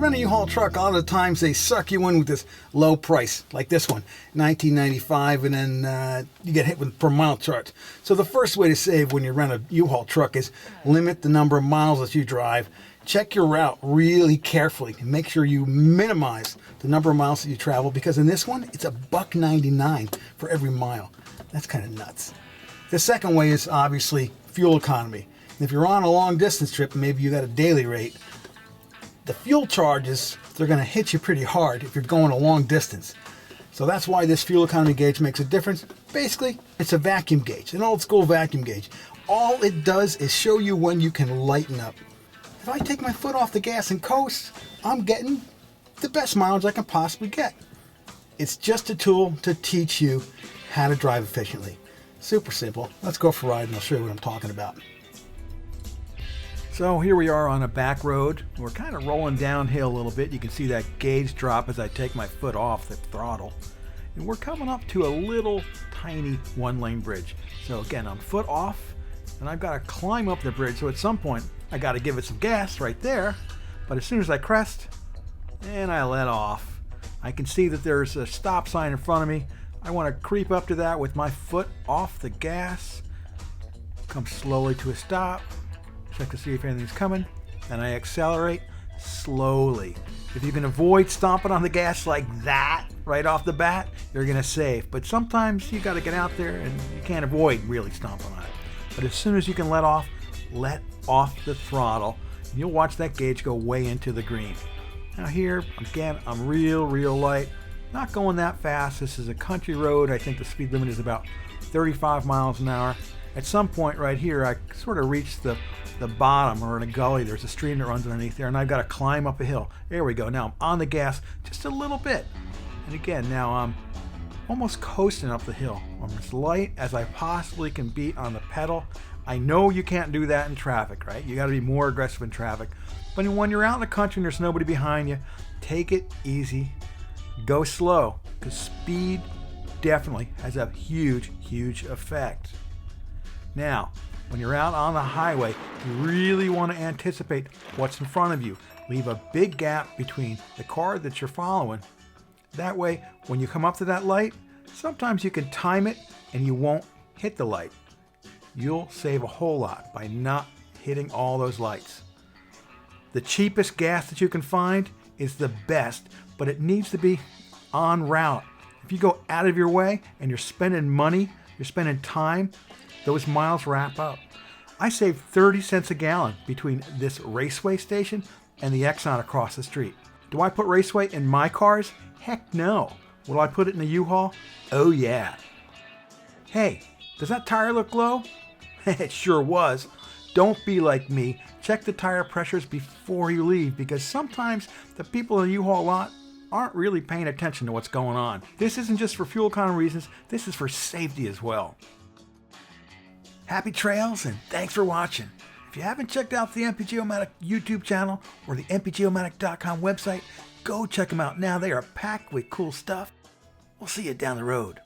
rent a U-Haul truck, a lot of the times they suck you in with this low price, like this one, $19.95, and then you get hit with per mile charge. So the first way to save when you rent a U-Haul truck is limit the number of miles that you drive. Check your route really carefully and make sure you minimize the number of miles that you travel, because in this one, it's $1.99 for every mile. That's kind of nuts. The second way is obviously fuel economy. If you're on a long distance trip, maybe you got a daily rate, the fuel charges, they're going to hit you pretty hard if you're going a long distance. So that's why this fuel economy gauge makes a difference. Basically, it's a vacuum gauge, an old school vacuum gauge. All it does is show you when you can lighten up. If I take my foot off the gas and coast, I'm getting the best mileage I can possibly get. It's just a tool to teach you how to drive efficiently. Super simple. Let's go for a ride and I'll show you what I'm talking about. So here we are on a back road. We're kind of rolling downhill a little bit. You can see that gauge drop as I take my foot off the throttle. And we're coming up to a little tiny one-lane bridge. So again, I'm foot off and I've got to climb up the bridge. So at some point, I got to give it some gas right there. But as soon as I crest and I let off, I can see that there's a stop sign in front of me. I want to creep up to that with my foot off the gas, come slowly to a stop. Check to see if anything's coming, and I accelerate slowly. If you can avoid stomping on the gas like that right off the bat, you're going to save. But sometimes you got to get out there and you can't avoid really stomping on it. But as soon as you can let off the throttle, and you'll watch that gauge go way into the green. Now here, again, I'm real light, not going that fast. This is a country road. I think the speed limit is about 35 miles an hour. At some point right here, I sort of reached the bottom, or in a gully. There's a stream that runs underneath there, and I've got to climb up a hill. There we go. Now I'm on the gas just a little bit. And again, now I'm almost coasting up the hill. I'm as light as I possibly can be on the pedal. I know you can't do that in traffic, right? You got to be more aggressive in traffic. But when you're out in the country and there's nobody behind you, take it easy. Go slow, because speed definitely has a huge effect. Now, when you're out on the highway, you really want to anticipate what's in front of you. Leave a big gap between the car that you're following. That way, when you come up to that light, sometimes you can time it and you won't hit the light. You'll save a whole lot by not hitting all those lights. The cheapest gas that you can find is the best, but it needs to be en route. If you go out of your way and you're spending money, you're spending time, those miles wrap up. I saved 30 cents a gallon between this Raceway station and the Exxon across the street. Do I put Raceway in my cars? Heck no. Will I put it in a U-Haul? Oh yeah. Hey, does that tire look low? It sure was. Don't be like me. Check the tire pressures before you leave, because sometimes the people in the U-Haul lot aren't really paying attention to what's going on. This isn't just for fuel economy reasons, this is for safety as well. Happy trails, and thanks for watching. If you haven't checked out the MPGeomatic YouTube channel or the mpgeomatic.com website, go check them out now. They are packed with cool stuff. We'll see you down the road.